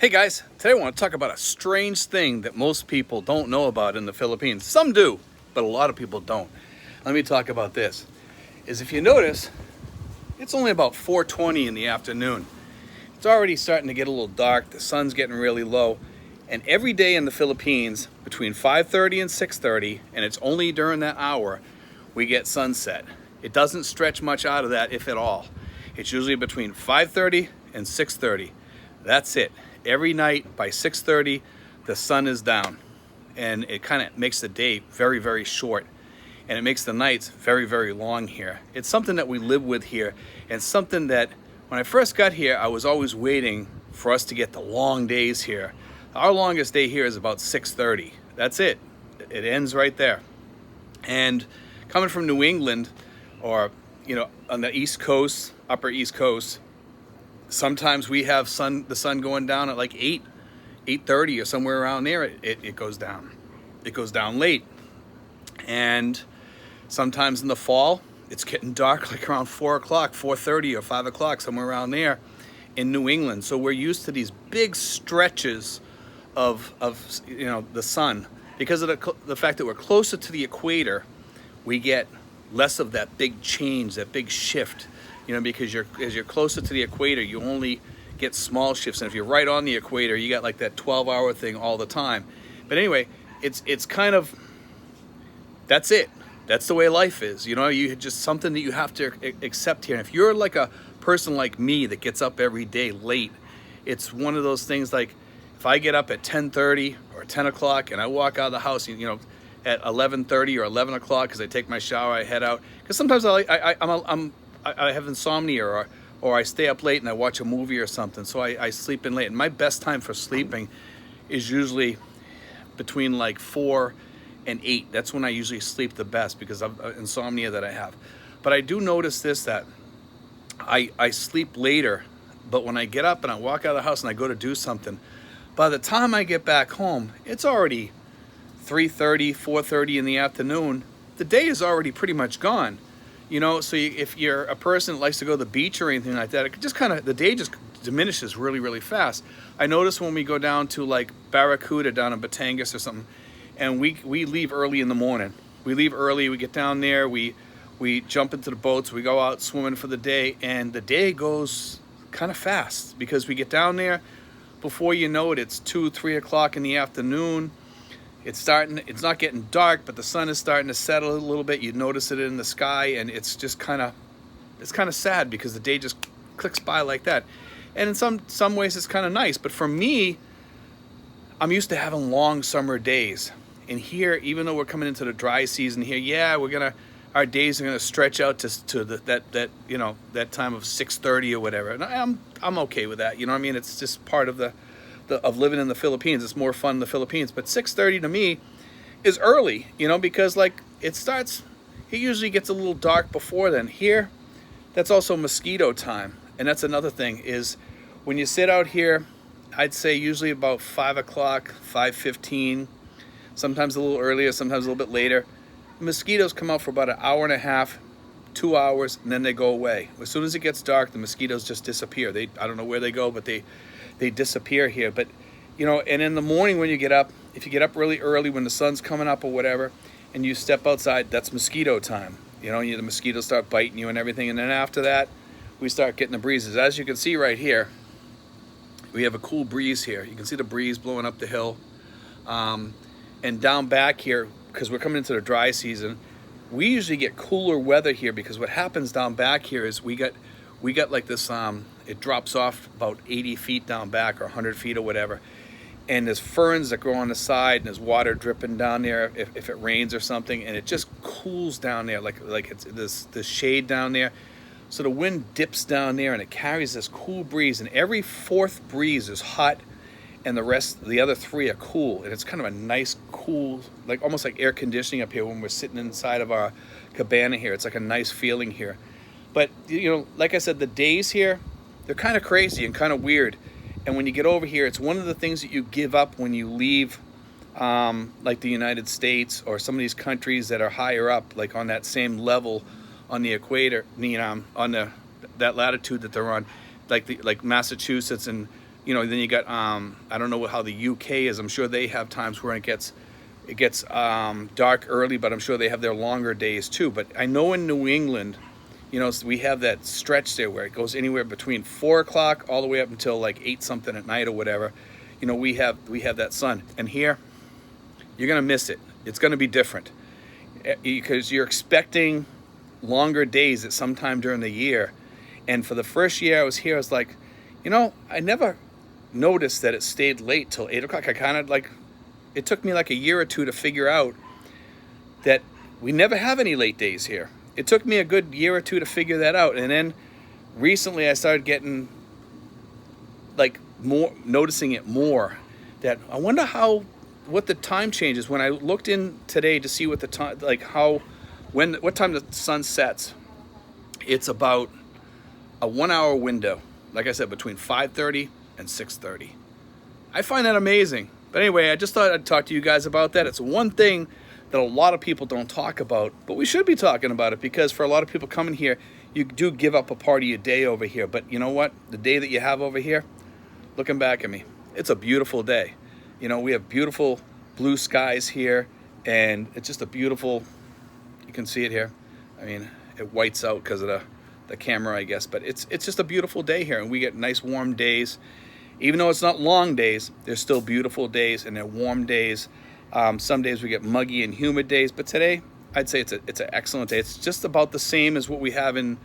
Hey guys, today I want to talk about a strange thing that most people don't know about in the Philippines. Some do, but a lot of people don't. Let me talk about this. If you notice, it's only about 4:20 in the afternoon. It's already starting to get a little dark, the sun's getting really low, and every day in the Philippines between 5:30 and 6:30, and it's only during that hour, we get sunset. It doesn't stretch much out of that, if at all. It's usually between 5:30 and 6:30. That's it. Every night by 6:30, the sun is down, and it kind of makes the day very, very short, and it makes the nights very, very long here. It's something that we live with here, and something that when I first got here, I was always waiting for us to get the long days here. Our longest day here is about 6:30. That's it. It ends right there. And coming from New England, or on the East Coast, Upper East Coast, sometimes we have the sun going down at like 8:30 or somewhere around there. It goes down. It goes down late. And sometimes in the fall, it's getting dark like around 4 o'clock, 4:30 or 5 o'clock, somewhere around there in New England. So we're used to these big stretches of the sun. Because of the fact that we're closer to the equator, we get less of that big change, that big shift. Because as you're closer to the equator, you only get small shifts. And if you're right on the equator, you got like that 12-hour thing all the time. But anyway, it's kind of, that's it. That's the way life is. You just something that you have to accept here. And if you're like a person like me that gets up every day late, it's one of those things like if I get up at 10:30 or 10 o'clock and I walk out of the house, at 11:30 or 11 o'clock because I take my shower, I head out. Because sometimes I have insomnia or I stay up late and I watch a movie or something, so I sleep in late. And my best time for sleeping is usually between like 4 and 8. That's when I usually sleep the best because of insomnia that I have. But I do notice this, that I sleep later, but when I get up and I walk out of the house and I go to do something, by the time I get back home, it's already 3:30, 4:30 in the afternoon. The day is already pretty much gone. So if you're a person that likes to go to the beach or anything like that, the day just diminishes really, really fast. I notice when we go down to like Barracuda down in Batangas or something, and we leave early in the morning. We leave early, we get down there, we jump into the boats, we go out swimming for the day, and the day goes kind of fast because we get down there. Before you know it, it's 2, 3 o'clock in the afternoon. It's not getting dark, but the sun is starting to settle a little bit. You notice it in the sky, and it's kind of sad because the day just clicks by like that. And in some ways it's kind of nice, but for me, I'm used to having long summer days. And here, even though we're coming into the dry season here, our days are gonna stretch out to that time of 6:30 or whatever. And I'm okay with that. It's just part of of living in the Philippines. It's more fun in the Philippines. But 6:30 to me is early, because like it usually gets a little dark before then. Here, that's also mosquito time. And that's another thing is when you sit out here, I'd say usually about 5 o'clock, 5:15, sometimes a little earlier, sometimes a little bit later. Mosquitoes come out for about an hour and a half, 2 hours, and then they go away. As soon as it gets dark, the mosquitoes just disappear. I don't know where they go, but they disappear here. But and in the morning when you get up, if you get up really early when the sun's coming up or whatever, and you step outside, that's mosquito time. The mosquitoes start biting you and everything. And then after that, we start getting the breezes. As you can see right here, we have a cool breeze here. You can see the breeze blowing up the hill. And down back here, because we're coming into the dry season, we usually get cooler weather here because what happens down back here is we got like this, it drops off about 80 feet down back or 100 feet or whatever. And there's ferns that grow on the side and there's water dripping down there if it rains or something. And it just cools down there like it's this shade down there. So the wind dips down there and it carries this cool breeze. And every fourth breeze is hot and the other three are cool. And it's kind of a nice, cool, like almost like air conditioning up here when we're sitting inside of our cabana here. It's like a nice feeling here. But, like I said, the days here, they're kind of crazy and kind of weird. And when you get over here, it's one of the things that you give up when you leave, like the United States or some of these countries that are higher up, like on that same level on the equator, on that latitude that they're on, like Massachusetts and You know, then you got I don't know how the UK is. I'm sure they have times where it gets dark early, but I'm sure they have their longer days too. But I know in New England, you know, we have that stretch there where it goes anywhere between 4 o'clock all the way up until like 8 something at night or whatever. You know, we have that sun, and here you're gonna miss it. It's gonna be different because you're expecting longer days at some time during the year. And for the first year I was here, I was like, you know, I never noticed that it stayed late till 8 o'clock. I kind of like, it took me like a year or two to figure out that we never have any late days here. It took me a good year or two to figure that out. And then recently I started getting like more, noticing it more, that I wonder what the time changes. When I looked in today to see what the time, like what time the sun sets, it's about a 1 hour window. Like I said, between 5:30 and 6:30. I find that amazing. But anyway, I just thought I'd talk to you guys about that. It's one thing that a lot of people don't talk about, but we should be talking about it, because for a lot of people coming here, you do give up a part of your day over here. But you know what? The day that you have over here, looking back at me, it's a beautiful day. You know, we have beautiful blue skies here, and it's just a beautiful, you can see it here. I mean, it whites out because of the camera, I guess, but it's just a beautiful day here, and we get nice warm days. Even though it's not long days, there's still beautiful days, and they're warm days. Some days we get muggy and humid days, but today I'd say it's an excellent day. It's just about the same as what we have in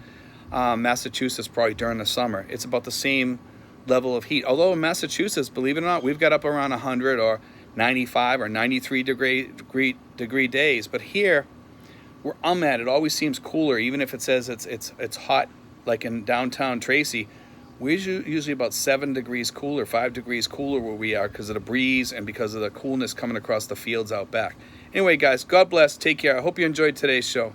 Massachusetts probably during the summer. It's about the same level of heat. Although in Massachusetts, believe it or not, we've got up around 100 or 95 or 93 degree days. But here, where I'm at, it always seems cooler, even if it says it's hot, like in downtown Tracy. We're usually about 7 degrees cooler, 5 degrees cooler where we are, because of the breeze and because of the coolness coming across the fields out back. Anyway, guys, God bless. Take care. I hope you enjoyed today's show.